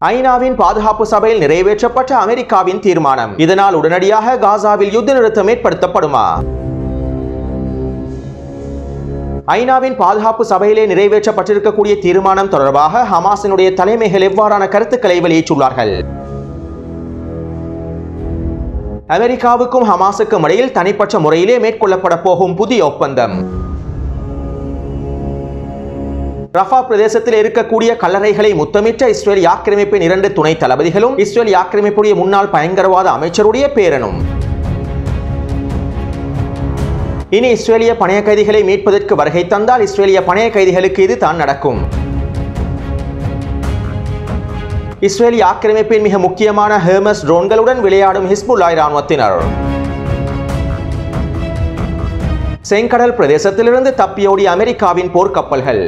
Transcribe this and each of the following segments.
ஐநாவின் பாதுகாப்பு சபையில் நிறைவேற்றப்பட்ட அமெரிக்காவின் தீர்மானம். இதனால் உடனடியாக காசாவில் யுத்த நிறுத்தம் ஏற்படுத்தப்படுமா? ஐநாவின் பாதுகாப்பு சபையிலே நிறைவேற்றப்பட்டிருக்கக்கூடிய தீர்மானம் தொடர்பாக ஹமாஸினுடைய தலைமைகள் எவ்வாறான கருத்துக்களை வெளியிட்டுள்ளார்கள்? அமெரிக்காவுக்கும் ஹமாஸுக்கும் இடையில் தனிப்பட்ட முறையிலே மேற்கொள்ளப்பட போகும் புதிய ஒப்பந்தம். ரஃபா பிரதேசத்தில் இருக்கக்கூடிய கல்லறைகளை முத்தமிட்ட இஸ்ரேல் ஆக்கிரமிப்பின் 2 துணை தளபதிகளும் இஸ்ரேல் ஆக்கிரமிப்புடைய முன்னாள் பயங்கரவாத அமைச்சருடைய பேரனும். இனி இஸ்ரேலிய பணைய கைதிகளை மீட்பதற்கு வருகை தந்தால் இஸ்ரேலிய பணைய கைதிகளுக்கு இது தான் நடக்கும். இஸ்ரேலிய ஆக்கிரமிப்பின் மிக முக்கியமான ஹெர்மஸ் ட்ரோன்களுடன் விளையாடும் ஹிஸ்புல்லாஹ் இராணுவத்தினர். செங்கடல் பிரதேசத்திலிருந்து தப்பியோடிய அமெரிக்காவின் போர்க்கப்பல்கள்.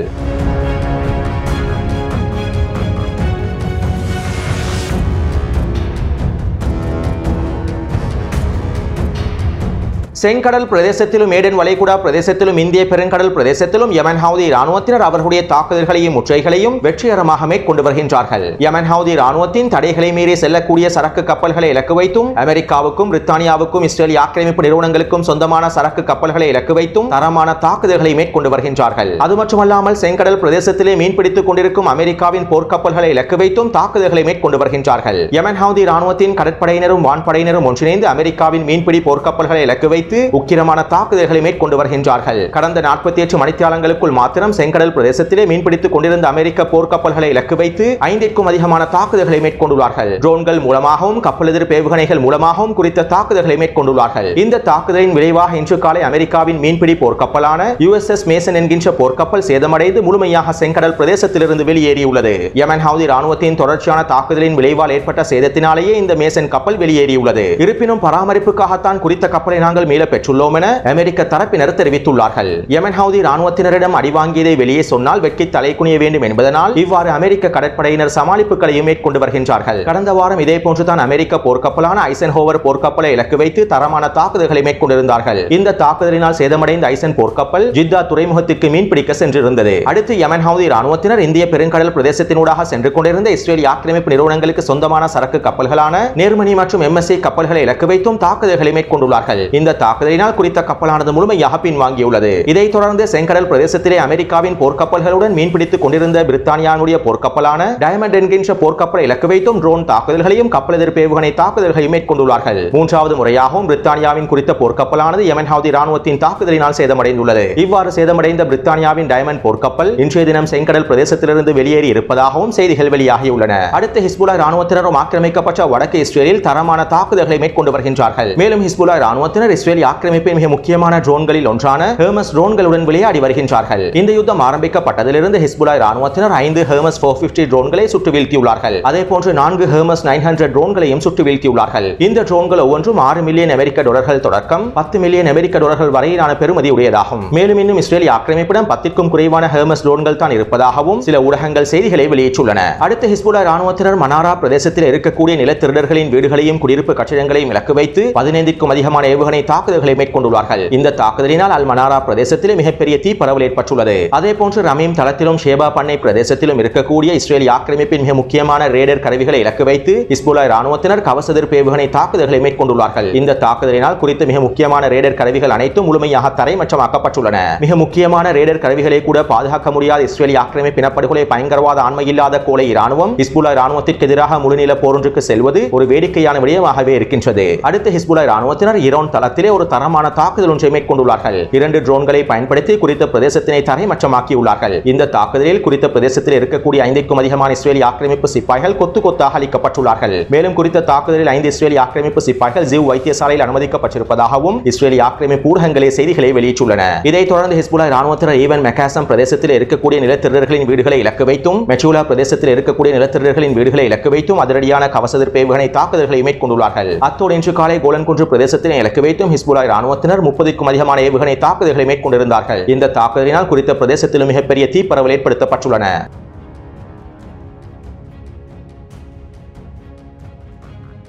செங்கடல் பிரதேசத்திலும் ஏடன் வளைகுடா பிரதேசத்திலும் இந்திய பெருங்கடல் பிரதேசத்திலும் யமன் ஹவுதி இராணுவத்தினர் அவர்களுடைய தாக்குதல்களையும் முற்றைகளையும் வெற்றிகரமாக மேற்கொண்டு வருகின்றார்கள். யமன் ஹவுதி இராணுவத்தின் தடைகளை மீறி செல்லக்கூடிய சரக்கு கப்பல்களை இலக்கு வைத்தும் அமெரிக்காவுக்கும் பிரித்தானியாவுக்கும் இஸ்ரேலிய ஆக்கிரமிப்பு நிறுவனங்களுக்கும் சொந்தமான சரக்கு கப்பல்களை இலக்கு வைத்தும் தரமான தாக்குதல்களை மேற்கொண்டு வருகின்றார்கள். அது மட்டுமல்லாமல் செங்கடல் பிரதேசத்திலே மீன்பிடித்துக் கொண்டிருக்கும் அமெரிக்காவின் போர்க்கப்பல்களை இலக்கு வைத்தும் தாக்குதல்களை மேற்கொண்டு வருகின்றார்கள். யமன் ஹவுதி இராணுவத்தின் கடற்படையினரும் வான்படையினரும் ஒன்றிணைந்து அமெரிக்காவின் மீன்பிடி போர்க்கப்பல்களை இலக்கு வைத்து உக்கிரமான தாக்குதல்களை மேற்கொண்டு வருகின்றார்கள். கடந்த 48 மணித்தியாலங்களுக்குள் மாத்திரம் செங்கடல் பிரதேசத்திலே மீன்பிடித்துக் கொண்டிருந்த அமெரிக்க போர்க்கப்பல்களை இலக்கு வைத்து 5க்கும் அதிகமான தாக்குதல்களை மேற்கொண்டுள்ளார்கள். ட்ரோன்கள் மூலமாகவும் கப்பல் எதிர்ப்பு ஏவுகணைகள் மூலமாகவும் குறித்த தாக்குதல்களை மேற்கொண்டுள்ளார்கள். இந்த தாக்குதலின் விளைவாக இன்று காலை அமெரிக்காவின் மீன்பிடி போர்க்கப்பலான USS மேசன் என்கின்ற போர்க்கப்பல் சேதமடைந்து முழுமையாக செங்கடல் பிரதேசத்திலிருந்து வெளியேறியுள்ளது. யமன் ஹவுதி இராணுவத்தின் தொடர்ச்சியான தாக்குதலின் விளைவால் ஏற்பட்ட சேதத்தினாலேயே இந்த மேசன் கப்பல் வெளியேறியுள்ளது. இருப்பினும் பராமரிப்புக்காகத்தான் குறித்த கப்பலை நாங்கள் மீள பெற்றுள்ளோம் என அமெரிக்க தரப்பினர் தெரிவித்துள்ளார்கள். யமன் ஹவுதி இராணுவத்தினரிடம் அடிவாங்கியதை வெளியே சொன்னால் வெட்கி தலை குனிய வேண்டும் என்பதனால் இவ்வாறு அமெரிக்க கடற்படையினர் சமாளிப்புகளையும் மேற்கொண்டு வருகின்றார்கள். கடந்த வாரம் இதே போன்றுதான் அமெரிக்க போர்க்கப்பலான ஐசன்ஹோவர் போர்க்கப்பலை இலக்கு வைத்து தரமான தாக்குதல்களை மேற்கொண்டிருந்தார்கள். இந்த தாக்குதலினால் சேதமடைந்த ஐசன் போர்க்கப்பல் ஜித்தா துறைமுகத்திற்கு மீன்பிடிக்க சென்றிருந்தது. அடுத்து யமன் ஹவுதி இராணுவத்தினர் இந்திய பெருங்கடல் பிரதேசத்தினூடாக சென்று கொண்டிருந்த இஸ்ரேலிய ஆக்கிரமிப்பு நிறுவனங்களுக்கு சொந்தமான சரக்கு கப்பல்களான நேர்மணி மற்றும் MSC கப்பல்களை இலக்கு வைத்தும் தாக்குதல்களை மேற்கொண்டுள்ளார்கள். இந்த தாக்குதலினால் குறித்த கப்பலானது முழுமையாக பின்வாங்கியுள்ளது. இதைத் தொடர்ந்து செங்கடல் பிரதேசத்திலே அமெரிக்காவின் போர்க்கப்பல்களுடன் மீன்பிடித்துக் கொண்டிருந்த பிரித்தானியாவுடைய போர்க்கப்பலான டயமண்ட் என்கின்ற போர்க்கப்பலை இலக்கு வைத்தும் ட்ரோன் தாக்குதல்களையும் கப்பல் எதிர்ப்பு ஏவுகணை தாக்குதல்களையும் மேற்கொண்டுள்ளார்கள். 3வது முறையாகவும் பிரித்தானியாவின் குறித்த போர்க்கப்பலானது யமன் ஹவுதி இராணுவத்தின் தாக்குதலினால் சேதமடைந்துள்ளது. இவ்வாறு சேதமடைந்த பிரித்தானியாவின் டயமண்ட் போர்க்கப்பல் இன்றைய தினம் செங்கடல் பிரதேசத்திலிருந்து வெளியேறி இருப்பதாகவும் செய்திகள் வெளியாகியுள்ளன. அடுத்து ஹிஸ்புல்லாஹ் இராணுவத்தினரும் ஆக்கிரமிக்கப்பட்ட வடக்கு இஸ்ரேலில் தரமான தாக்குதல்களை மேற்கொண்டு வருகின்றார்கள். மேலும் ஹிஸ்புல்லாஹ் இராணுவத்தினர் இஸ்ரேலிய ஆக்கிரமிப்பின் மிக முக்கியமான ட்ரோன்களில் ஒன்றான ஹெர்மஸ் ட்ரோன்களுடன் விளையாடி வருகின்றார்கள். இந்த யுத்தம் ஆரம்பிக்கப்பட்டதிலிருந்து ஹிஸ்புல்லாஹ் இராணுவத்தினர் 5 ஹெர்மஸ் 450 ட்ரோன்களை சுட்டு வீழ்த்தியுள்ளார்கள். அதேபோன்று 4 ஹெர்மஸ் 900 ட்ரோன்களையும் சுட்டு வீழ்த்தியுள்ளார்கள். இந்த ட்ரோன்கள் ஒவ்வொன்றும் 6 மில்லியன் அமெரிக்க டாலர்கள் தொடக்கம் 10 மில்லியன் அமெரிக்க டாலர்கள் வரையிலான பெறுமதி உடையதாகும். மேலும் இன்னும் இஸ்ரேலிய ஆக்கிரமிப்பிடம் 10க்கும் குறைவான ஹெர்மஸ் ட்ரோன்கள் தான் இருப்பதாகவும் சில ஊடகங்கள் செய்திகளை வெளியிட்டுள்ளன. அடுத்து ஹிஸ்புல்லாஹ் இராணுவத்தினர் மனாரா பிரதேசத்தில் இருக்கக்கூடிய நிலத்திருடர்களின் வீடுகளையும் குடியிருப்பு கட்டிடங்களையும் இலக்கு வைத்து 15க்கும் அதிகமான ஏவுகணை தாக்குதல்களை மேற்கொண்டுள்ளார்கள். இந்த தாக்குதலினால் அல் மனாரா பிரதேசத்திலே மிகப்பெரிய தீ பரவல் ஏற்பட்டுள்ளது. அதேபோன்று ரமீம் தளத்திலும் ஷேபா பண்ணை பிரதேசத்திலும் இருக்கக்கூடிய இஸ்ரேலிய ஆக்கிரமிப்பின் மிக முக்கியமான ரேடர் கருவிகளை இலக்கு வைத்து ஹிஸ்புல்லாஹ் இராணுவத்தினர் கவச எதிர்ப்பு ஏவுகணை தாக்குதல்களை மேற்கொண்டுள்ளார்கள். இந்த தாக்குதலினால் குறித்த மிக முக்கியமான ரேடர் கருவிகள் அனைத்தும் முழுமையாக தரைமட்டமாக்கப்பட்டுள்ளன. மிக முக்கியமான ரேடர் கருவிகளை கூட பாதுகாக்க முடியாத இஸ்ரேலிய ஆக்கிரமிப்பு இனப்படுகொலை பயங்கரவாத ஆண்மையில்லாத கோலை இராணுவம் ஹிஸ்புல்லாஹ் இராணுவத்திற்கு எதிராக முழுநில போரொன்றுக்கு செல்வது ஒரு வேடிக்கையான விடயமாகவே இருக்கின்றது. அடுத்து ஹிஸ்புல்லாஹ் இராணுவத்தினர் ஈரான் தளத்திலே ஒரு தரமான தாக்குதல் ஒன்றை மேற்கொண்டுள்ளார்கள். 2 ட்ரோன்களை பயன்படுத்தி குறித்த பிரதேசத்தினை தரைமட்டமாக்கியுள்ளார்கள். இந்த தாக்குதலில் குறித்த பிரதேசத்தில் இருக்கக்கூடிய 5க்கும் அதிகமான இஸ்ரேலிய ஆக்கிரமிப்பு சிப்பாய்கள் கொத்து கொத்தாக அளிக்கப்பட்டுள்ளார்கள். மேலும் குறித்த தாக்குதலில் 5 இஸ்ரேலிய ஆக்கிரமிப்பு சிப்பாய்கள் ஜிவ் வைத்தியசாலையில் அனுமதிக்கப்பட்டிருப்பதாகவும் இஸ்ரேலிய ஆக்கிரமிப்பு ஊடகங்களே செய்திகளை வெளியிட்டுள்ளன. இதைத் தொடர்ந்து ஹிஸ்புல்லாஹ் இராணுவத்தினர் ஈவன் மெக்காசம் பிரதேசத்தில் இருக்கக்கூடிய நிலத்திருடர்களின் வீடுகளை இலக்கு வைத்தும் மெச்சூலா பிரதேசத்தில் இருக்கக்கூடிய நிலத்திருடர்களின் வீடுகளை இலக்கு வைத்தும் அதிரடியான கவச எதிர்ப்பு ஏவுகணை தாக்குதல்களை மேற்கொண்டுள்ளார்கள். அத்தோடு இன்று காலை கோலன்குன்று பிரதேசத்தினை இலக்கு வைத்தும் ஹிஸ்புல்லாஹ் இராணுவத்தினர் 30க்கும் அதிகமான ஏவுகணை தாக்குதல்களை மேற்கொண்டிருந்தார்கள். இந்த தாக்குதலினால் குறித்த பிரதேசத்திலும் மிகப்பெரிய தீ பரவல் ஏற்படுத்தப்பட்டுள்ளன.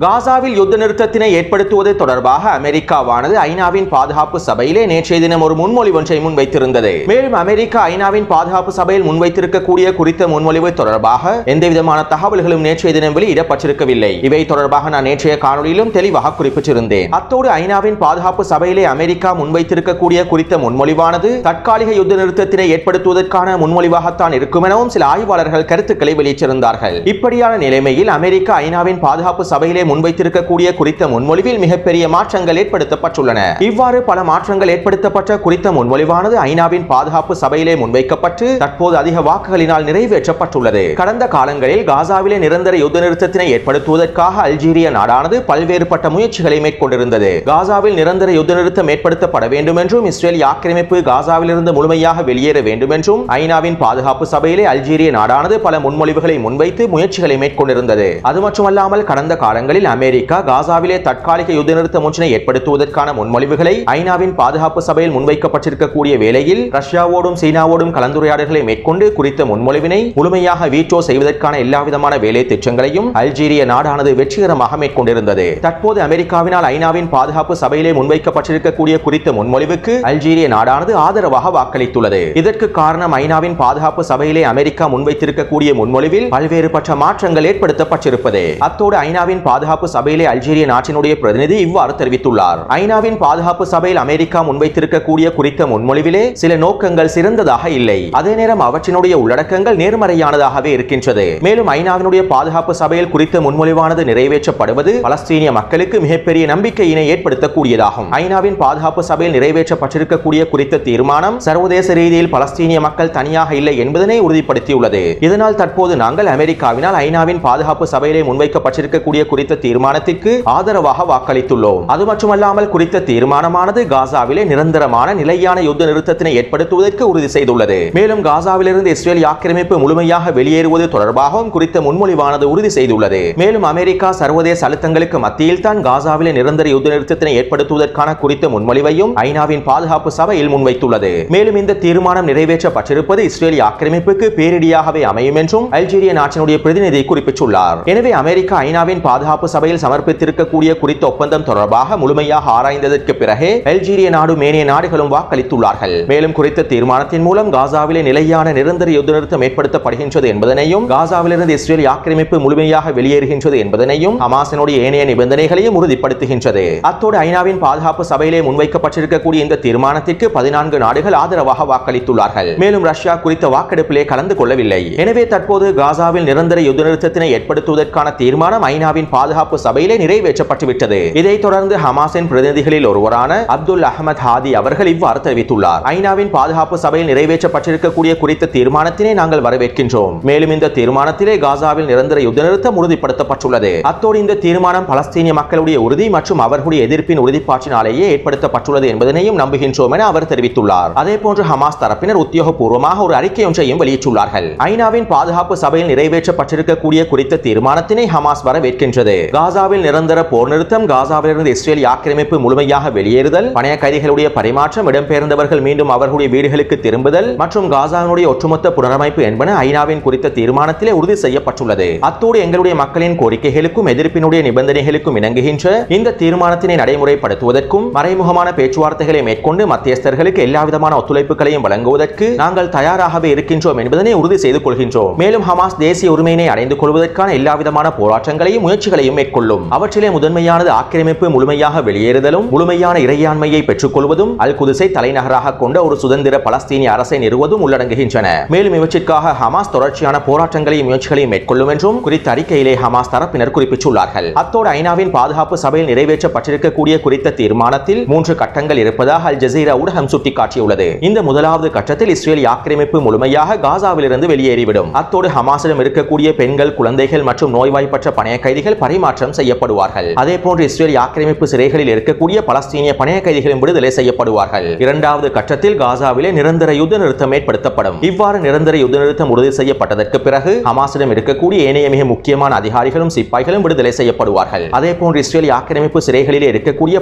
காசாவில் யுத்த நிறுத்தத்தினை ஏற்படுத்துவது தொடர்பாக அமெரிக்காவானது ஐநாவின் பாதுகாப்பு சபையிலே நேற்றைய தினம் ஒரு முன்மொழிவு ஒன்றை முன்வைத்திருந்தது. மேலும் அமெரிக்கா ஐநாவின் பாதுகாப்பு சபையில் முன்வைத்திருக்கக்கூடிய குறித்த முன்மொழிவு தொடர்பாக எந்தவிதமான தகவல்களும் நேற்றைய தினம் வெளியிடப்பட்டிருக்கவில்லை. இவை தொடர்பாக நான் நேற்றைய காணொலியிலும் தெளிவாக குறிப்பிட்டிருந்தேன். அத்தோடு ஐநாவின் பாதுகாப்பு சபையிலே அமெரிக்கா முன்வைத்திருக்கக்கூடிய குறித்த முன்மொழிவானது தற்காலிக யுத்த நிறுத்தத்தினை ஏற்படுத்துவதற்கான முன்மொழிவாகத்தான் இருக்கும் எனவும் சில ஆய்வாளர்கள் கருத்துக்களை வெளியிட்டிருந்தார்கள். இப்படியான நிலைமையில் அமெரிக்கா ஐநாவின் பாதுகாப்பு சபையிலே முன்வைத்திருக்கக்கூடிய குறித்த முன்மொழிவில் மிகப்பெரிய மாற்றங்கள் ஏற்படுத்தப்பட்டுள்ளன. இவ்வாறு பல மாற்றங்கள் ஏற்படுத்தப்பட்ட குறித்த முன்மொழிவானது ஐநாவின் பாதுகாப்பு சபையிலே முன்வைக்கப்பட்டு தற்போது அதிக வாக்குகளினால் நிறைவேற்றப்பட்டுள்ளது. கடந்த காலங்களில் காசாவிலே நிரந்தர யுத்த நிறுத்தத்தினை ஏற்படுத்துவதற்காக அல்ஜீரிய நாடானது பல்வேறுபட்ட முயற்சிகளை மேற்கொண்டிருந்தது. காசாவில் நிரந்தர யுத்த நிறுத்தம் ஏற்படுத்தப்பட வேண்டும் என்றும் இஸ்ரேலிய ஆக்கிரமிப்பு காசாவிலிருந்து முழுமையாக வெளியேற வேண்டும் என்றும் ஐநாவின் பாதுகாப்பு சபையிலே அல்ஜீரிய நாடானது பல முன்மொழிவுகளை முன்வைத்து முயற்சிகளை மேற்கொண்டிருந்தது. அது மட்டுமல்லாமல் கடந்த காலங்களில் அமெரிக்கா காசாவிலே தற்காலிக யுத்த நிறுத்தம் ஒன்றினை ஏற்படுத்துவதற்கான முன்மொழிவுகளை ஐநாவின் பாதுகாப்பு சபையில் முன்வைக்கப்பட்டிருக்கக்கூடிய வேளையில் ரஷ்யாவோடும் சீனாவோடும் கலந்துரையாடல்களை மேற்கொண்டு குறித்த முன்மொழிவினை முழுமையாக வீட்டோ செய்வதற்கான எல்லாவிதமான வேலை திட்டங்களையும் அல்ஜீரிய நாடானது வெற்றிகரமாக மேற்கொண்டிருந்தது. தற்போது அமெரிக்காவினால் ஐநாவின் பாதுகாப்பு சபையிலே முன்வைக்கப்பட்டிருக்கக்கூடிய குறித்த முன்மொழிவுக்கு அல்ஜீரிய நாடானது ஆதரவாக வாக்களித்துள்ளது. இதற்கு காரணம் ஐநாவின் பாதுகாப்பு சபையிலே அமெரிக்கா முன்வைத்திருக்கக்கூடிய முன்மொழிவில் பல்வேறுபட்ட மாற்றங்கள் ஏற்படுத்தப்பட்டிருப்பது. அத்தோடு ஐநாவின் பாதுகாப்பு சபையிலே அல்ஜீரிய நாட்டினுடைய பிரதிநிதி இவ்வாறு தெரிவித்துள்ளார். ஐநாவின் பாதுகாப்பு சபையில் அமெரிக்கா முன்வைத்திருக்கக்கூடிய குறித்த முன்மொழிவிலே சில நோக்கங்கள் சிறந்ததாக இல்லை. அதே நேரம் அவற்றினுடைய உள்ளடக்கங்கள் நேர்மறையானதாகவே இருக்கின்றது. மேலும் ஐநாவினுடைய பாதுகாப்பு சபையில் குறித்த முன்மொழிவானது நிறைவேற்றப்படுவது பலஸ்தீனிய மக்களுக்கு மிகப்பெரிய நம்பிக்கையினை ஏற்படுத்தக்கூடியதாகும். ஐநாவின் பாதுகாப்பு சபையில் நிறைவேற்றப்பட்டிருக்கக்கூடிய குறித்த தீர்மானம் சர்வதேச ரீதியில் பலஸ்தீனிய மக்கள் தனியாக இல்லை என்பதனை உறுதிப்படுத்தியுள்ளது. இதனால் தற்போது நாங்கள் அமெரிக்காவினால் ஐநாவின் பாதுகாப்பு சபையிலே முன்வைக்கப்பட்டிருக்கக்கூடிய குறித்த தீர்மானத்திற்கு ஆதரவாக வாக்களித்துள்ளோம். அது மட்டுமல்லாமல் குறித்த தீர்மானமானது காசாவிலே நிரந்தரமான நிலையான யுத்த நிறுத்தத்தினை ஏற்படுத்துவதற்கு உறுதி செய்துள்ளது. மேலும் காசாவிலிருந்து இஸ்ரேல் ஆக்கிரமிப்பு முழுமையாக வெளியேறுவது தொடர்பாகவும் குறித்த முன்மொழிவானது உறுதி செய்துள்ளது. மேலும் அமெரிக்கா சர்வதேச அழுத்தங்களுக்கு மத்தியில் தான் காசாவிலே நிரந்தர யுத்த நிறுத்தத்தினை ஏற்படுத்துவதற்கான குறித்த முன்மொழிவையும் ஐநாவின் பாதுகாப்பு சபையில் முன்வைத்துள்ளது. மேலும் இந்த தீர்மானம் நிறைவேற்றப்பட்டிருப்பது இஸ்ரேலிய ஆக்கிரமிப்புக்கு பேரிடியாகவே அமையும் என்றும் அல்ஜீரிய நாட்டினுடைய பிரதிநிதி குறிப்பிட்டுள்ளார். எனவே அமெரிக்கா ஐநாவின் பாதுகாப்பு சபையில் சமர்ப்பித்திருக்கக்கூடிய குறித்த ஒப்பந்தம் தொடர்பாக முழுமையாக ஆராய்ந்ததற்கு பிறகு அல்ஜீரிய நாடும் ஏனைய நாடுகளும் வாக்களித்துள்ளார்கள். மேலும் குறித்த தீர்மானத்தின் மூலம் காசாவிலே நிலையான நிரந்தர யுத்த நிறுத்தம் ஏற்படுத்தப்படுகின்றது என்பதனையும் காசாவிலிருந்து இஸ்ரேல் ஆக்கிரமிப்பு முழுமையாக வெளியேறுகின்றது என்பதனையும் ஹமாஸினுடைய ஏனைய நிபந்தனைகளையும் உறுதிப்படுத்துகின்றது. அத்தோடு ஐநாவின் பாதுகாப்பு சபையிலே முன்வைக்கப்பட்டிருக்கக்கூடிய இந்த தீர்மானத்திற்கு 14 நாடுகள் ஆதரவாக வாக்களித்துள்ளார்கள். மேலும் ரஷ்யா குறித்த வாக்கெடுப்பிலே கலந்து கொள்ளவில்லை. எனவே தற்போது காசாவில் நிரந்தர யுத்த நிறுத்தத்தினை ஏற்படுத்துவதற்கான தீர்மானம் ஐநாவின் பாதுகாப்பு சபையிலே நிறைவேற்றப்பட்டுவிட்டது. இதைத் தொடர்ந்து ஹமாஸின் பிரதிநிதிகளில் ஒருவரான அப்துல் அஹமத் ஹாதி அவர்கள் இவ்வாறு தெரிவித்துள்ளார். ஐநாவின் பாதுகாப்பு சபையில் நிறைவேற்றப்பட்டிருக்கக்கூடிய குறித்த தீர்மானத்தினை நாங்கள் வரவேற்கின்றோம். மேலும் இந்த தீர்மானத்திலே காசாவில் நிரந்தர யுத்த நிறுத்தம் உறுதிப்படுத்தப்பட்டுள்ளது. அத்தோடு இந்த தீர்மானம் பலஸ்தீனிய மக்களுடைய உறுதி மற்றும் அவர்களுடைய எதிர்ப்பின் உறுதிப்பாட்டினாலேயே ஏற்படுத்தப்பட்டுள்ளது என்பதனையும் நம்புகின்றோம் என அவர் தெரிவித்துள்ளார். அதேபோன்று ஹமாஸ் தரப்பினர் உத்தியோகபூர்வமாக ஒரு அறிக்கை ஒன்றையும் வெளியிட்டுள்ளார்கள். ஐநாவின் பாதுகாப்பு சபையில் நிறைவேற்றப்பட்டிருக்கக்கூடிய குறித்த தீர்மானத்தினை ஹமாஸ் வரவேற்கின்றது. காசாவில் நிரந்தர போர் நிறுத்தம், காசாவிலிருந்து இஸ்ரேல் ஆக்கிரமிப்பு முழுமையாக வெளியேறுதல், பணைய கைதிகளுடைய பரிமாற்றம், இடம்பெயர்ந்தவர்கள் மீண்டும் அவர்களுடைய வீடுகளுக்கு திரும்புதல் மற்றும் காசாவினுடைய ஒட்டுமொத்த புனரமைப்பு என்பன ஐநாவின் குறித்த தீர்மானத்திலே உறுதி செய்யப்பட்டுள்ளது. அத்தோடு எங்களுடைய மக்களின் கோரிக்கைகளுக்கும் எதிர்ப்பினுடைய நிபந்தனைகளுக்கும் இணங்குகின்ற இந்த தீர்மானத்தினை நடைமுறைப்படுத்துவதற்கும் மறைமுகமான பேச்சுவார்த்தைகளை மேற்கொண்டு மத்தியஸ்தர்களுக்கு எல்லாவிதமான ஒத்துழைப்புகளையும் வழங்குவதற்கு நாங்கள் தயாராகவே இருக்கின்றோம் என்பதனை உறுதி செய்து கொள்கின்றோம். மேலும் ஹமாஸ் தேசிய உரிமையினை அடைந்து கொள்வதற்கான எல்லாவிதமான போராட்டங்களையும் முயற்சிகளையும் மேற்கொள்ளும். அவற்றிலே முதன்மையானது ஆக்கிரமிப்பு முழுமையாக வெளியேறுதலும், முழுமையான இறையாண்மையை பெற்றுக் கொள்வதும், அல் குதுஸை தலைநகராக கொண்ட ஒரு சுதந்திர பலஸ்தீனிய அரசை நிறுவுவதும் உள்ளடங்குகின்றன. மேலும் இவற்றிற்காக ஹமாஸ் தொடர்ச்சியான போராட்டங்களையும் முயற்சிகளையும் மேற்கொள்ளும் என்றும் குறித்த அறிக்கையிலே ஹமாஸ் தரப்பினர் குறிப்பிட்டுள்ளார்கள். அத்தோடு ஐநாவின் பாதுகாப்பு சபையில் நிறைவேற்றப்பட்டிருக்கக்கூடிய குறித்த தீர்மானத்தில் 3 கட்டங்கள் இருப்பதாக அல் ஜசீரா ஊடகம் சுட்டிக்காட்டியுள்ளது. இந்த முதலாவது கட்டத்தில் இஸ்ரேல் ஆக்கிரமிப்பு முழுமையாக காசாவிலிருந்து வெளியேறிவிடும். அத்தோடு ஹமாஸிடம் இருக்கக்கூடிய பெண்கள், குழந்தைகள் மற்றும் நோய்வாய்ப்பற்ற பணைய கைதிகள் பரிமாற்றம் செய்யப்படுவார்கள். அதேபோன்று இஸ்ரேல் ஆக்கிரமிப்பு சிறைகளில் இருக்கக்கூடிய பலஸ்தீனிய பணைய கைதிகளும் விடுதலை செய்யப்படுவார்கள். இரண்டாவது கட்டத்தில் காசாவிலே நிரந்தர யுத்த நிறுத்தம் ஏற்படுத்தப்படும். இவ்வாறு நிரந்தர யுத்த நிறுத்தம் உறுதி செய்யப்பட்டதற்கு பிறகு ஹமாஸிடம் இருக்கக்கூடிய ஏனைய மிக முக்கியமான அதிகாரிகளும் சிப்பாய்களும் விடுதலை செய்யப்படுவார்கள். அதேபோன்று இஸ்ரேல் ஆக்கிரமிப்பு சிறைகளிலே இருக்கக்கூடிய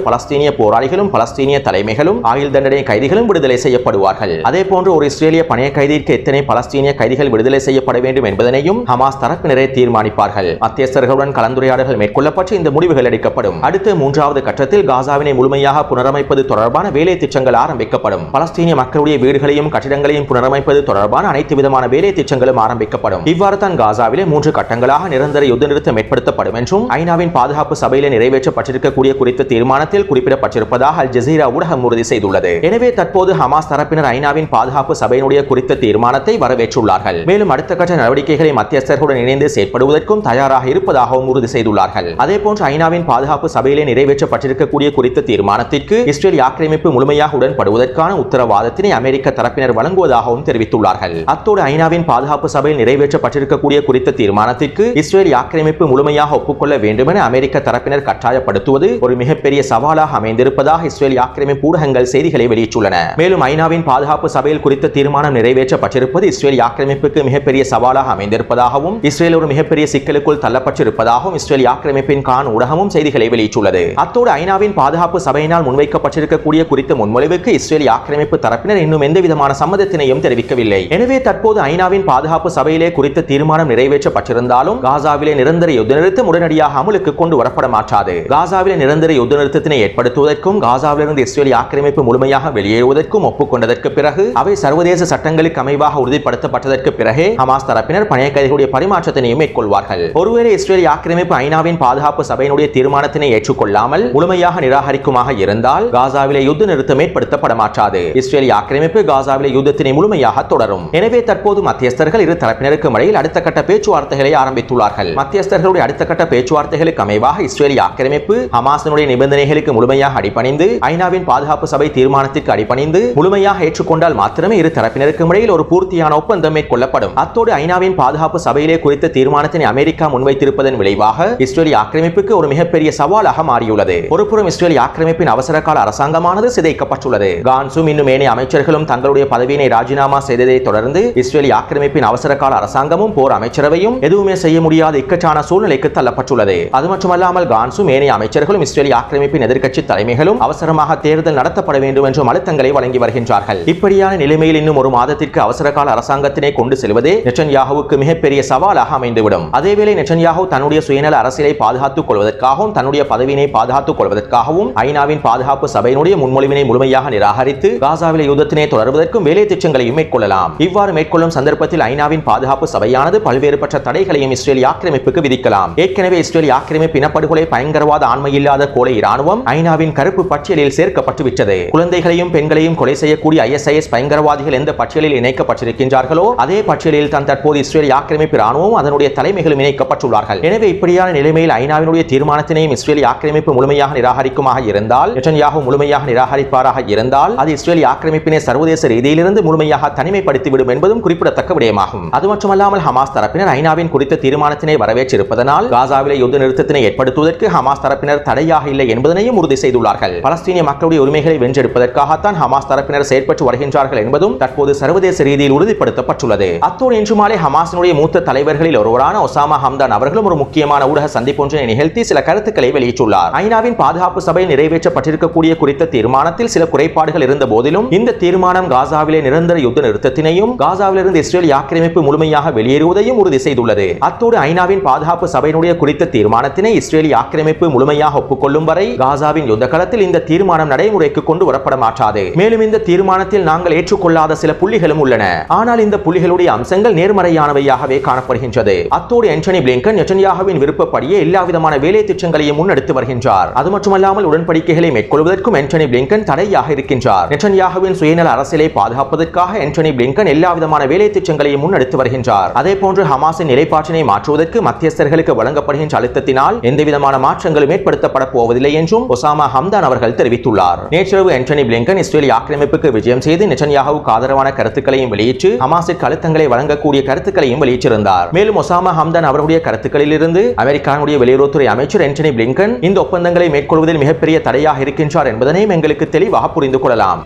பலஸ்தீனிய போராளிகளும் பலஸ்தீனிய தலைமைகளும் ஆயுள் தண்டனை கைதிகளும் விடுதலை செய்யப்படுவார்கள். அதேபோன்று ஒரு இஸ்ரேலிய பணைய கைதிக்கு எத்தனை பலஸ்தீனிய கைதிகள் விடுதலை செய்யப்பட வேண்டும் என்பதனையும் ஹமாஸ் தரப்பினரே தீர்மானிப்பார்கள். மத்தியஸ்தர்களுடன் கலந்துரையாடல் செயற்பாடுகள் மேற்கொள்ளப்பட்டு இந்த முடிவுகள் எடுக்கப்படும். அடுத்த 3வது கட்டத்தில் காசாவினை முழுமையாக புனரமைப்பது தொடர்பான வேலை திட்டங்கள் ஆரம்பிக்கப்படும். பலஸ்தீனிய மக்களுடைய வீடுகளையும் கட்டிடங்களையும் புனரமைப்பது தொடர்பான அனைத்து விதமான வேலை திட்டங்களும் ஆரம்பிக்கப்படும். இவ்வாறு தான் காசாவிலே 3 கட்டங்களாக நிரந்தர யுத்த நிறுத்தம் ஏற்படுத்தப்படும் என்றும் ஐநாவின் பாதுகாப்பு சபையிலே நிறைவேற்றப்பட்டிருக்கக்கூடிய குறித்த தீர்மானத்தில் குறிப்பிடப்பட்டிருப்பதாக அல் ஜசீரா ஊடகம் உறுதி செய்துள்ளது. எனவே தற்போது ஹமாஸ் தரப்பினர் ஐநாவின் பாதுகாப்பு சபையினுடைய குறித்த தீர்மானத்தை வரவேற்றுள்ளார்கள். மேலும் அடுத்த கட்ட நடவடிக்கைகளை மத்தியஸ்தர்களுடன் இணைந்து செயற்படுவதற்கும் தயாராக இருப்பதாகவும் உறுதி செய்துள்ளார்கள். அதேபோன்று ஐநாவின் பாதுகாப்பு சபையிலே நிறைவேற்றப்பட்டிருக்கக்கூடிய குறித்த தீர்மானத்திற்கு இஸ்ரேல் ஆக்கிரமிப்பு முழுமையாக உடன்படுவதற்கான உத்தரவாதத்தினை அமெரிக்க தரப்பினர் வழங்குவதாகவும் தெரிவித்துள்ளார்கள். அத்தோடு ஐநாவின் பாதுகாப்பு சபையில் நிறைவேற்றப்பட்டிருக்கக்கூடிய குறித்த தீர்மானத்திற்கு இஸ்ரேல் ஆக்கிரமிப்பு முழுமையாக ஒப்புக்கொள்ள வேண்டும் என அமெரிக்க தரப்பினர் கட்டாயப்படுத்துவது ஒரு மிகப்பெரிய சவாலாக அமைந்திருப்பதாக இஸ்ரேல் ஆக்கிரமிப்பு ஊடகங்கள் செய்திகளை வெளியிட்டுள்ளன. மேலும் ஐநாவின் பாதுகாப்பு சபையில் குறித்த தீர்மானம் நிறைவேற்றப்பட்டிருப்பது இஸ்ரேல் ஆக்கிரமிப்புக்கு மிகப்பெரிய சவாலாக அமைந்திருப்பதாகவும் இஸ்ரேல் ஒரு மிகப்பெரிய சிக்கலுக்குள் தள்ளப்பட்டிருப்பதாகவும் இஸ்ரேல் ஆக்கிரமிப்பின் கான் ஊடகமும் செய்திகளை வெளியிட்டுள்ளது. அத்தோடு ஐநாவின் பாதுகாப்பு சபையினால் முன்வைக்கப்பட்டிருக்கக்கூடிய குறித்த முன்மொழிவுக்கு இஸ்ரேல் ஆக்கிரமிப்பு தரப்பினர் இன்னும் எந்த விதமான சம்மதத்தினையும் தெரிவிக்கவில்லை. எனவே தற்போது ஐநாவின் பாதுகாப்பு சபையிலே குறித்த தீர்மானம் நிறைவேற்றப்பட்டிருந்தாலும் காசாவிலே நிரந்தர யுத்த நிறுத்தம் உடனடியாக அமலுக்கு கொண்டு வரப்பட மாட்டாது. காசாவிலே நிரந்தர யுத்த நிறுத்தத்தினை ஏற்படுத்துவதற்கும் காசாவிலிருந்து இஸ்ரேல் ஆக்கிரமிப்பு முழுமையாக வெளியேறுவதற்கும் ஒப்புக்கொண்டதற்கு பிறகு அவை சர்வதேச சட்டங்களுக்கு அமைவாக உறுதிப்படுத்தப்பட்டதற்கு பிறகே ஹமாஸ் தரப்பினர் பணைய கைதிகளுடைய பரிமாற்றத்தினையும் மேற்கொள்வார்கள். ஒருவேளை இஸ்ரேல் ஆக்கிரமிப்பு ஐநாவின் பாதுகாப்பு சபையினுடைய தீர்மானத்தினை ஏற்றுக்கொள்ளாமல் முழுமையாக நிராகரிக்குமாக இருந்தால் காசாவிலே யுத்த நிறுத்தம் ஏற்படுத்தப்பட மாட்டாது. இஸ்ரேல் ஆக்கிரமிப்பு காசாவிலே யுத்தத்தினை முழுமையாக தொடரும். எனவே தற்போது மத்தியஸ்தர்கள் இரு தரப்பினருக்கும் இடையில் அடுத்த கட்ட பேச்சுவார்த்தைகளை ஆரம்பித்துள்ளார்கள். மத்தியஸ்தர்களுடைய அடுத்த கட்ட பேச்சுவார்த்தைகளுக்கு அமைவாக இஸ்ரேல் ஆக்கிரமிப்பு ஹமாஸினுடைய நிபந்தனைகளுக்கு முழுமையாக அடிபணிந்து ஐநாவின் பாதுகாப்பு சபை தீர்மானத்திற்கு அடிபணிந்து முழுமையாக ஏற்றுக்கொண்டால் மாத்திரமே இரு தரப்பினருக்கும் இடையில் ஒரு பூர்த்தியான ஒப்பந்தம் மேற்கொள்ளப்படும். அத்தோடு ஐநாவின் பாதுகாப்பு சபையிலே குறித்த தீர்மானத்தினை அமெரிக்கா முன்வைத்திருப்பதன் விளைவாக இஸ்ரேல் ஆக்கிரமிப்புக்கு ஒரு மிகப்பெரிய சவாலாக மாறியுள்ளது. ஒருபுறம் இஸ்ரேல் ஆக்கிரமிப்பின் அவசர கால அரசாங்கமானது சிதைக்கப்பட்டுள்ளது. கான்ஸும் இன்னும் ஏனைய அமைச்சர்களும் தங்களுடைய பதவியினை ராஜினாமா செய்ததை தொடர்ந்து இஸ்ரேல் ஆக்கிரமிப்பின் அவசர கால அரசாங்கமும் போர் அமைச்சரவையும் எதுவுமே செய்ய முடியாத இக்கட்டான சூழ்நிலைக்கு தள்ளப்பட்டுள்ளது. அது மட்டுமல்லாமல் கான்ஸும் ஏனைய அமைச்சர்களும் இஸ்ரேல் ஆக்கிரமிப்பின் எதிர்க்கட்சி தலைமைகளும் அவசரமாக தேர்தல் நடத்தப்பட வேண்டும் என்றும் அழுத்தங்களை வழங்கி வருகின்றார்கள். இப்படியான நிலைமையில் இன்னும் ஒரு மாதத்திற்கு அவசர கால அரசாங்கத்தினை கொண்டு செல்வதே நெட்டன்யாஹுவுக்கு மிகப்பெரிய சவாலாக அமைந்துவிடும். அதேவேளை நெட்டன்யாஹு தன்னுடைய சுயநல அரசியலை பாதுகாத்துக் கொள்வதற்காகவும் தன்னுடைய பதவியினை பாதுகாத்துக் கொள்வதற்காகவும் ஐநாவின் பாதுகாப்பு சபையினுடைய முன்மொழிவினை முழுமையாக நிராகரித்து காசாவிலே யுத்தத்தினை தொடர்வதற்கும் வேலை திட்டங்களையும் மேற்கொள்ளலாம். இவ்வாறு மேற்கொள்ளும் சந்தர்ப்பத்தில் ஐநாவின் பாதுகாப்பு சபையானது பல்வேறுபட்ட தடைகளையும் இஸ்ரேல் ஆக்கிரமிப்புக்கு விதிக்கலாம். ஏற்கனவே இஸ்ரேல் ஆக்கிரமிப்பு இனப்படுகொலை பயங்கரவாத ஆண்மையில்லாத கோலை இராணுவம் ஐநாவின் கருப்பு பட்டியலில் சேர்க்கப்பட்டு விட்டது. குழந்தைகளையும் பெண்களையும் கொலை செய்யக்கூடிய ISIS பயங்கரவாதிகள் எந்த பட்டியலில் இணைக்கப்பட்டிருக்கின்றார்களோ அதே பட்டியலில் தான் தற்போது இஸ்ரேல் ஆக்கிரமிப்பு இராணுவம் அதனுடைய தலைமைகளும் இணைக்கப்பட்டுள்ளார்கள். எனவே இப்படியான நிலைமையில் ஐநாவினுடைய தீர்மானத்தினையும் இஸ்ரேல் ஆக்கிரமிப்பு முழுமையாக நிராகரிக்குமாக இருந்தால் நெட்டன்யாஹு முழுமையாக நிராகரிப்பாராக இருந்தால் அது இஸ்ரேல் ஆக்கிரமிப்பினை சர்வதேச ரீதியிலிருந்து முழுமையாக தனிமைப்படுத்திவிடும் என்பதும் குறிப்பிடத்தக்க விடயமாகும். அது மட்டுமல்லாமல் ஹமாஸ் தரப்பினர் ஐநாவின் குறித்த தீர்மானத்தினை வரவேற்றிருப்பதனால் காசாவிலே யுத்த நிறுத்தத்தினை ஏற்படுத்துவதற்கு ஹமாஸ் தரப்பினர் தடையாக இல்லை என்பதனையும் உறுதி செய்துள்ளார்கள். பலஸ்தீனிய மக்களுடைய உரிமைகளை வென்றெடுப்பதற்காகத்தான் ஹமாஸ் தரப்பினர் செயற்பட்டு வருகின்றார்கள் என்பதும் தற்போது சர்வதேச ரீதியில் உறுதிப்படுத்தப்பட்டுள்ளது. அத்தோடு இன்று மாலை ஹமாஸினுடைய மூத்த தலைவர்களில் ஒருவரான ஒசாமா ஹம்தான் அவர்களும் ஒரு முக்கியமான ஊடக சந்திப்பொன்றை நிகழ்த்தி சில கருத்துக்களை வெளியிட்டுள்ளார். ஐநாவின் பாதுகாப்பு சபையில் நிறைவேற்றப்பட்டிருக்கக்கூடிய குறித்த தீர்மானத்தில் சில குறைபாடுகள் இருந்த போதிலும் இந்த தீர்மானம் காசாவிலே நிரந்தர யுத்த நிறுத்தத்தினையும் காசாவிலிருந்து இஸ்ரேல் ஆக்கிரமிப்பு முழுமையாக வெளியேறுவதையும் உறுதி செய்துள்ளது. அத்தோடு ஐநாவின் பாதுகாப்பு சபையினுடைய குறித்த தீர்மானத்தினை இஸ்ரேல் ஆக்கிரமிப்பு முழுமையாக ஒப்புக்கொள்ளும் வரை காசாவின் யுத்த களத்தில் இந்த தீர்மானம் நடைமுறைக்கு கொண்டு வரப்பட மாட்டாது. மேலும் இந்த தீர்மானத்தில் நாங்கள் ஏற்றுக்கொள்ளாத சில புள்ளிகளும் உள்ளன. ஆனால் இந்த புள்ளிகளுடைய அம்சங்கள் நேர்மறையானவையாகவே காணப்படுகின்றது. அத்தோடு ஆண்டனி பிளிங்கன் நெட்டன்யாஹுவின் விருப்பப்படியே எல்லா விதமான வேலை திட்டங்களையும் முன்னெடுத்து வருகின்றார். அது மட்டுமல்லாமல் உடன்படிக்கைகளை மேற்கொள்வதற்கும் ஆண்டனி பிளிங்கன் தடையாக இருக்கின்றார். நெட்டன்யாஹுவின் சுயநல அரசியலை பாதுகாப்பதற்காக ஆண்டனி பிளிங்கன் எல்லா விதமான வேலை திட்டங்களையும் முன்னெடுத்து வருகின்றார். அதேபோன்று ஹமாஸின் நிலைப்பாட்டினை மாற்றுவதற்கு மத்தியஸ்தர்களுக்கு வழங்கப்படுகின்ற அழுத்தத்தினால் எந்தவிதமான மாற்றங்களும் ஏற்படுத்தப்பட போவதில்லை என்றும் ஒசாமா ஹம்தான் அவர்கள் தெரிவித்துள்ளார். நேற்றிரவு ஆண்டனி பிளிங்கன் இஸ்ரேல் ஆக்கிரமிப்புக்கு விஜயம் செய்து நெட்டன்யாஹுவுக்கு ஆதரவான கருத்துக்களையும் வெளியிட்டு ஹமாஸிற்கு அழுத்தங்களை வழங்கக்கூடிய கருத்துக்களையும் வெளியிட்டிருந்தார். மேலும் ஒசாமா ஹம்தான் அவருடைய கருத்துக்களில் இருந்து அமெரிக்காவுடைய வெளியுறவுத்துறை அமைச்சர் ஆண்டனி பிளிங்கன் இந்த ஒப்பந்தங்களை மேற்கொள்வதில் மிகப்பெரிய தடையாக இருக்கின்றார் என்பதனையும் எங்களுக்கு தெளிவாக புரிந்து கொள்ளலாம்.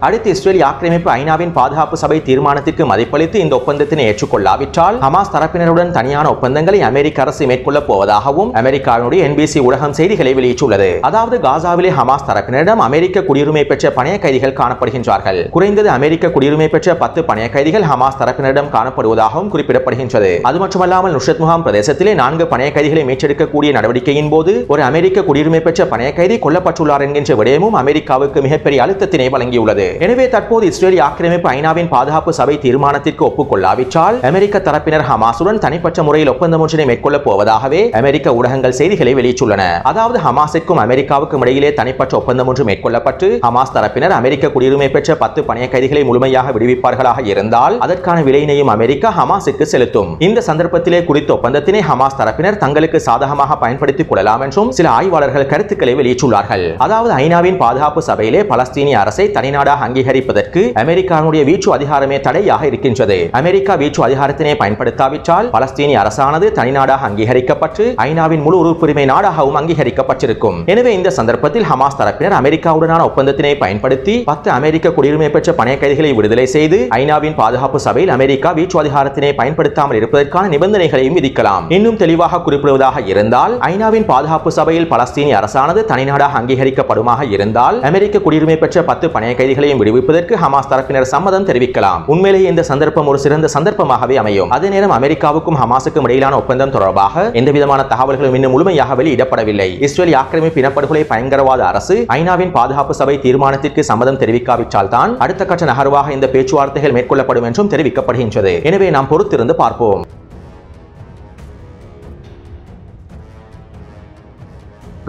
அடுத்து இஸ்ரேல் ஆக்கிரமிப்பு ஐநாவின் பாதுகாப்பு சபை தீர்மானத்திற்கு மதிப்பளித்து இந்த ஒப்பந்தத்தினை ஏற்றுக்கொள்ளாவிட்டால் ஹமாஸ் தரப்பினருடன் தனியான ஒப்பந்தங்களை அமெரிக்க அரசு மேற்கொள்ளப் போவதாகவும் அமெரிக்காவினுடைய NBC ஊடகம் செய்திகளை வெளியிட்டுள்ளது. அதாவது காசாவிலே ஹமாஸ் தரப்பினரிடம் அமெரிக்க குடியுரிமை பெற்ற பணைய கைதிகள் காணப்படுகின்றார்கள். குறைந்தது அமெரிக்க குடியுரிமை பெற்ற 10 பணைய கைதிகள் ஹமாஸ் தரப்பினரிடம் காணப்படுவதாகவும் குறிப்பிடப்படுகின்றது. அது மட்டுமல்லாமல் நுஸ்ரத் முகாம் பிரதேசத்திலே 4 பணைய கைதிகளை மீட்டெடுக்கக்கூடிய நடவடிக்கையின் போது ஒரு அமெரிக்க குடியுரிமை பெற்ற பணைய கைதி கொல்லப்பட்டுள்ளார் என்கின்ற விடயமும் அமெரிக்காவுக்கு மிகப்பெரிய அழுத்தத்தினை வழங்கியுள்ளது. எனவே தற்போது இஸ்ரேல் ஆக்கிரமிப்பு ஐநாவின் பாதுகாப்பு சபை தீர்மானத்திற்கு ஒப்புக்கொள்ளாவிட்டால் அமெரிக்க தரப்பினர் ஹமாசுடன் தனிப்பட்ட முறையில் ஒப்பந்தம் ஒன்றினை மேற்கொள்ளப் போவதாகவே அமெரிக்க ஊடகங்கள் செய்திகளை வெளியிட்டுள்ளன. அதாவது ஹமாஸிற்கும் அமெரிக்காவுக்கும் இடையிலே தனிப்பட்ட ஒப்பந்தம் ஒன்று மேற்கொள்ளப்பட்டு ஹமாஸ் தரப்பினர் அமெரிக்க குடியுரிமை பெற்ற 10 பணைய கைதிகளை முழுமையாக விடுவிப்பார்களாக இருந்தால் அதற்கான விலையினையும் அமெரிக்கா ஹமாஸிற்கு செலுத்தும். இந்த சந்தர்ப்பத்திலே குறித்த ஒப்பந்தத்தினை ஹமாஸ் தரப்பினர் தங்களுக்கு சாதகமாக பயன்படுத்திக் கொள்ளலாம் என்றும் சில ஆய்வாளர்கள் கருத்துக்களை வெளியிட்டுள்ளார்கள். அதாவது ஐநாவின் பாதுகாப்பு சபையிலே பலஸ்தீனிய அரசை தனிநாடாக அங்கீகரிப்பதற்கு அமெரிக்காவுடைய வீச்சு அதிகாரமே தடையாக இருக்கின்றது. அமெரிக்கா வீச்சு அதிகாரத்தினை பயன்படுத்தாவிட்டால் பலஸ்தீனிய அரசானது தனிநாடாக அங்கீகரிக்கப்பட்டு ஐநாவின் முழு உறுப்புரிமை நாடாகவும் அங்கீகரிக்கப்பட்டிருக்கும். எனவே இந்த சந்தர்ப்பத்தில் ஹமாஸ் தரப்பினர் அமெரிக்காவுடனான ஒப்பந்தத்தினை பயன்படுத்தி 10 அமெரிக்க குடியுரிமை பெற்ற பணைய கைதிகளை விடுதலை செய்து ஐநாவின் பாதுகாப்பு சபையில் அமெரிக்கா வீச்சு அதிகாரத்தினை பயன்படுத்தாமல் இருப்பதற்கான நிபந்தனைகளையும் விதிக்கலாம். இன்னும் தெளிவாக குறிப்பிடுவதாக இருந்தால் ஐநாவின் பாதுகாப்பு சபையில் பலஸ்தீனிய அரசானது தனிநாடாக அங்கீகரிக்கப்படுமாக இருந்தால் அமெரிக்க குடியுரிமை பெற்ற 10 பணைய கைதிகளையும் விடுவிப்பதற்கு ஹமாஸ் தரப்பினர் சம்மதம் தெரிவிக்கலாம். உண்மையிலேயே இந்த சந்தர்ப்பம் ஒரு சிறந்த சந்தர்ப்பமாகவே அமையும். அதே நேரம் அமெரிக்காவுக்கும் ஹமாஸுக்கும் இடையிலான ஒப்பந்தம் தொடர்பாக எந்தவிதமான தகவல்களும் இன்னும் முழுமையாக வெளியிடப்படவில்லை. இஸ்ரேல் ஆக்கிரமிப்பு இனப்படுகொலை பயங்கரவாத அரசு ஐநாவின் பாதுகாப்பு சபை தீர்மானத்திற்கு சம்மதம் தெரிவிக்காவிட்டால் தான் அடுத்த கட்ட நகர்வாக இந்த பேச்சுவார்த்தைகள் மேற்கொள்ளப்படும் என்றும் தெரிவிக்கப்படுகின்றது. எனவே நாம் பொறுத்திருந்து பார்ப்போம்.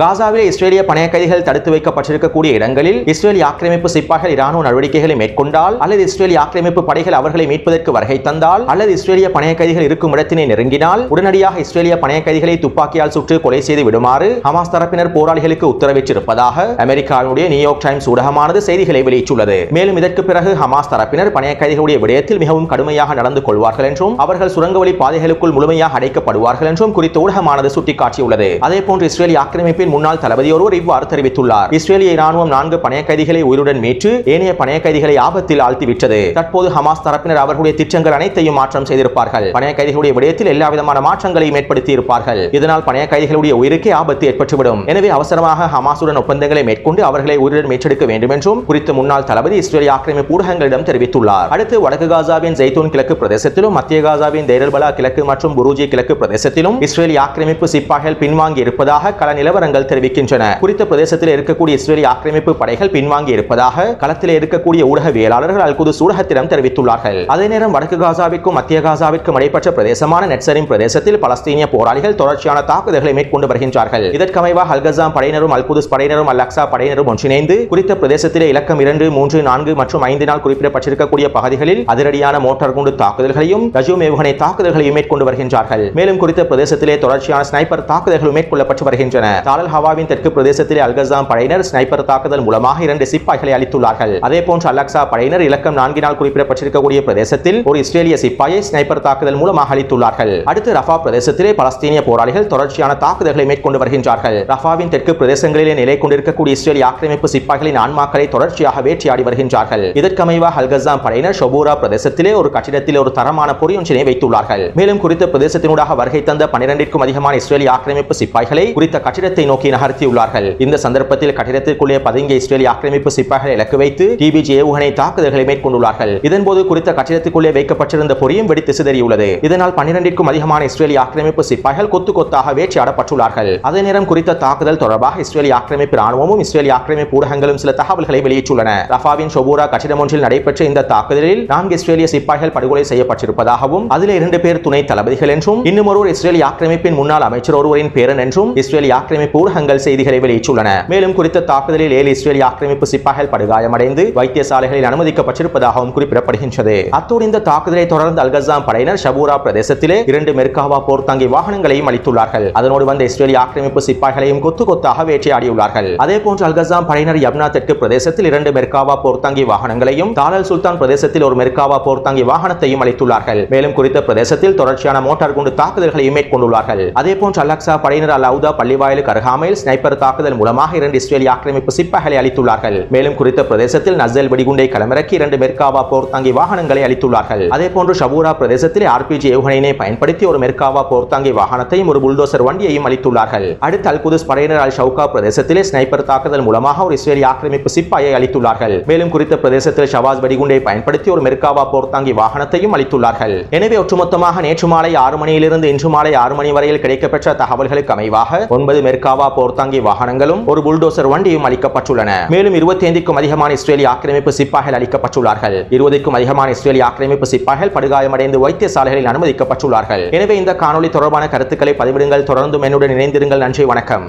காசாவிலே இஸ்ரேலிய பணைய கைதிகள் தடுத்து வைக்கப்பட்டிருக்கக்கூடிய இடங்களில் இஸ்ரேல் ஆக்கிரமிப்பு சிப்பாய்கள் இராணுவ நடவடிக்கைகளை மேற்கொண்டால் அல்லது இஸ்ரேல் ஆக்கிரமிப்பு படைகள் அவர்களை மீட்பதற்கு வருகை தந்தால் அல்லது இஸ்ரேலிய பணைய கைதிகள் இருக்கும் இடத்தினை நெருங்கினால் உடனடியாக இஸ்ரேலிய பணைய கைதிகளை துப்பாக்கியால் சுட்டு கொலை செய்து விடுமாறு ஹமாஸ் தரப்பினர் போராளிகளுக்கு உத்தரவிட்டிருப்பதாக அமெரிக்காவுடைய நியூயார்க் டைம்ஸ் ஊடகமானது செய்திகளை வெளியிட்டுள்ளது. மேலும் இதற்கு பிறகு ஹமாஸ் தரப்பினர் பணைய கைதிகளுடைய விடயத்தில் மிகவும் கடுமையாக நடந்து கொள்வார்கள் என்றும் அவர்கள் சுரங்கவழி பாதைகளுக்குள் முழுமையாக அடைக்கப்படுவார்கள் என்றும் குறித்த ஊடகமானது சுட்டிக்காட்டியுள்ளது. அதேபோன்று இஸ்ரேல் ஆக்கிரமிப்பு முன்னாள் தளபதி ஒருவர் இவ்வாறு தெரிவித்துள்ளார். இஸ்ரேலிய இராணுவம் 4 பணைய கைதிகளை உயிருடன் மீட்டு ஏனைய பணைய கைதிகளை ஆபத்தில் ஆழ்த்திவிட்டது. தற்போது ஹமாஸ் தரப்பினர் அவர்களுடைய திட்டங்கள் அனைத்தையும் மாற்றம் செய்திருப்பார்கள். பணைய கைதிகளுடைய விடயத்தில் எல்லா விதமான மாற்றங்களையும் ஏற்படுத்தி இருப்பார்கள். இதனால் பணைய கைதிகளுடைய உயிருக்கே ஆபத்து ஏற்பட்டுவிடும். எனவே அவசரமாக ஹமாசுடன் ஒப்பந்தங்களை மேற்கொண்டு அவர்களை உயிருடன் மீட்டெடுக்க வேண்டும் என்றும் குறித்த முன்னாள் தளபதி இஸ்ரேலிய ஆக்கிரமிப்பு ஊடகங்களிடம் தெரிவித்துள்ளார். அடுத்து வடக்கு காசாவின் ஜெய்தூன் கிழக்கு பிரதேசத்திலும் மத்திய காசாவின் தேர் அல் பலா கிழக்கு மற்றும் புரூஜி கிழக்கு பிரதேசத்திலும் இஸ்ரேலிய ஆக்கிரமிப்பு சிப்பாய்கள் பின்வாங்கி இருப்பதாக கள நிலவரங்கள் தெரிவிக்கின்றன. குறித்த பிரதேசத்தில் இருக்கக்கூடிய இஸ்ரேலிய ஆக்கிரமிப்பு படைகள் பின்வாங்கி இருப்பதாக களத்தில் இருக்கக்கூடிய ஊடகவியலாளர்கள் அல் குதுஸ் ஊடகத்திடம் தெரிவித்துள்ளார்கள். அதே நேரம் வடக்கு காசாவிற்கும் மத்திய காசாவிற்கும் இடைப்பட்ட பிரதேசமான நெட்சரிம் பிரதேசத்தில் பலஸ்தீனிய போராளிகள் தொடர்ச்சியான தாக்குதல்களை மேற்கொண்டு வருகின்றார்கள். இதற்கமைவாக அல் கஸாம் படையினரும் அல் குதுஸ் படையினரும் அல் அக்ஸா படையினரும் ஒன்றிணைந்து குறித்த பிரதேசத்திலே இலக்கம் 2, 3, 4 மற்றும் 5 நாள் குறிப்பிடப்பட்டிருக்கக்கூடிய பகுதிகளில் அதிரடியான மோட்டார் குண்டு தாக்குதல்களையும் ரஜூம் ஏவுகணை தாக்குதல்களையும் மேற்கொண்டு வருகின்றார்கள். மேலும் குறித்த பிரதேசத்திலே தொடர்ச்சியான ஸ்னைப்பர் தாக்குதல்களும் மேற்கொள்ளப்பட்டு வருகின்றன. ஹவாவின் தெற்கு பிரதேசத்திலே அல் கஸாம் படையினர் ஸ்னைப்பர் தாக்குதல் மூலமாக 2 சிப்பாய்களை அளித்துள்ளார்கள். அதேபோன்று அல் அக்ஸா படையினர் இலக்கம் 4 நாள் குறிப்பிடப்பட்டிருக்கக்கூடிய பிரதேசத்தில் ஒரு இஸ்ரேலிய சிப்பாயை ஸ்னைப்பர் தாக்குதல் மூலமாக அளித்துள்ளார்கள். அடுத்து ரஃபா பிரதேசத்திலே பலஸ்தீனிய போராளிகள் தொடர்ச்சியான தாக்குதல்களை மேற்கொண்டு வருகின்றார்கள். ரஃபாவின் தெற்கு பிரதேசங்களிலே நிலை கொண்டிருக்கக்கூடிய இஸ்ரேலிய ஆக்கிரமிப்பு சிப்பாய்களின் ஆன்மாக்களை தொடர்ச்சியாக வேட்டையாடி வருகின்றார்கள். இதற்கமைவாக அல் கஸாம் படையினர் ஷொபூரா பிரதேசத்திலே ஒரு கட்டிடத்தில் ஒரு தரமான பொறியொன்றினை வைத்துள்ளார்கள். மேலும் குறித்த பிரதேசத்தினூடாக வருகை தந்த 12க்கும் அதிகமான இஸ்ரேலிய ஆக்கிரமிப்பு சிப்பாய்களை குறித்த கட்டிடத்தை நோக்கி நகர்த்தியுள்ளார்கள். இந்த சந்தர்ப்பத்தில் கட்டிடத்திற்குள்ளே பதுங்கிய இஸ்ரேலிய ஆக்கிரமிப்பு சிப்பாய்களை இலக்கு வைத்து டிபிஜி ஏவுகணை தாக்குதல்களை மேற்கொண்டுள்ளார்கள். இதன்போது குறித்த கட்டிடத்திற்குள்ளே வைக்கப்பட்டிருந்த பொறியும் வெடித்து சிதறியுள்ளது. இதனால் 12க்கும் அதிகமான இஸ்ரேலிய ஆக்கிரமிப்பு சிப்பாய்கள் கொத்து கொத்தாக வேட்டையாடப்பட்டுள்ளார்கள். அதே நேரம் குறித்த தாக்குதல் தொடர்பாக இஸ்ரேலிய ஆக்கிரமிப்பு ராணுவமும் இஸ்ரேலிய ஆக்கிரமிப்பு ஊடகங்களும் சில தகவல்களை வெளியிட்டுள்ளன. ரஃபாவின் ஷொபூரா கட்டிடம் ஒன்றில் நடைபெற்ற இந்த தாக்குதலில் 4 இஸ்ரேலிய சிப்பாய்கள் படுகொலை செய்யப்பட்டிருப்பதாகவும் அதில் 2 பேர் துணை தளபதிகள் என்றும் இன்னும் ஒருவர் இஸ்ரேலிய ஆக்கிரமிப்பின் முன்னாள் அமைச்சர் ஒருவரின் பேரன் என்றும் இஸ்ரேலிய ஆக்கிரமிப்பு ஊடகங்கள் செய்திகளை வெளியிட்டுள்ளன. மேலும் குறித்த தாக்குதலில் 7 இஸ்ரேலிய ஆக்கிரமிப்பு சிப்பாய்கள் படுகாயமடைந்து வைத்தியசாலைகளில் அனுமதிக்கப்பட்டிருப்பதாகவும் குறிப்பிடப்படுகின்றது. அத்தோடு இந்த தாக்குதலை தொடர்ந்து அல் கஸாம் படையினர் ஷபூரா பிரதேசத்திலே 2 மெர்காவா போர்த்தாங்கி வாகனங்களையும் அளித்துள்ளார்கள். அதனோடு வந்த இஸ்ரேலிய ஆக்கிரமிப்பு சிப்பாய்களையும் கொத்து கொத்தாக வேட்டையாடியுள்ளார்கள். அதேபோன்று அல் கஸாம் படையினர் யப்னா தெற்கு பிரதேசத்தில் 2 மெர்காவா போர்த்தாங்கி வாகனங்களையும் தாலல் சுல்தான் பிரதேசத்தில் ஒரு மெர்காவா போர்த்தாங்கி வாகனத்தையும் அளித்துள்ளார்கள். மேலும் குறித்த பிரதேசத்தில் தொடர்ச்சியான மோட்டார் குண்டு தாக்குதல்களையும் மேற்கொண்டுள்ளார்கள். அதேபோன்று அல் அக்ஸா படையினர் அல் அவுதா பள்ளிவாயிலுக்கு அருகாமையில் முகாமில் ஸ்னைப்பர் தாக்குதல் மூலமாக 2 இஸ்ரேலிய ஆக்கிரமிப்பு சிப்பாய்களை அளித்துள்ளார்கள். மேலும் குறித்த பிரதேசத்தில் நஸ்ஸல் வெடிகுண்டை களமிறக்கி 2 மெர்காவா போர்த்தாங்கி வாகனங்களை அளித்துள்ளார்கள். அதேபோன்று ஷபூரா பிரதேசத்தில் RPG ஏவுகணையினை பயன்படுத்தி ஒரு மெர்காவா போர்த்தாங்கி வாகனத்தையும் ஒரு புல்டோசர் வண்டியையும் அளித்துள்ளார்கள். அடுத்து அல்-குதுஸ் படையினர் அல் ஷவுகா பிரதேசத்திலே ஸ்னைப்பர் தாக்குதல் மூலமாக ஒரு இஸ்ரேலிய ஆக்கிரமிப்பு சிப்பாயை அளித்துள்ளார்கள். மேலும் குறித்த பிரதேசத்தில் ஷவாஸ் வெடிகுண்டை பயன்படுத்தி ஒரு மெர்காவா போர்த்தாங்கி வாகனத்தையும் அளித்துள்ளார்கள். எனவே ஒட்டுமொத்தமாக நேற்று மாலை 6 மணியிலிருந்து இன்று மாலை 6 மணி வரையில் கிடைக்கப்பெற்ற தகவல்களுக்கு அமைவாக 9 மெர்காவா போர்த்தாங்கி வாகனங்களும் ஒரு புல்டோசர் வண்டியும் அளிக்கப்பட்டுள்ளன. மேலும் 25க்கும் அதிகமான இஸ்ரேலிய ஆக்கிரமிப்பு சிப்பாய்கள் அளிக்கப்பட்டுள்ளார்கள். 20க்கும் அதிகமான இஸ்ரேலிய ஆக்கிரமிப்பு சிப்பாய்கள் படுகாயமடைந்து வைத்தியசாலைகளில் அனுமதிக்கப்பட்டுள்ளார்கள். எனவே இந்த காணொலி தொடர்பான கருத்துக்களை பதிவிடுங்கள். தொடர்ந்தும் என்னுடன் இணைந்திருங்கள். நன்றி, வணக்கம்.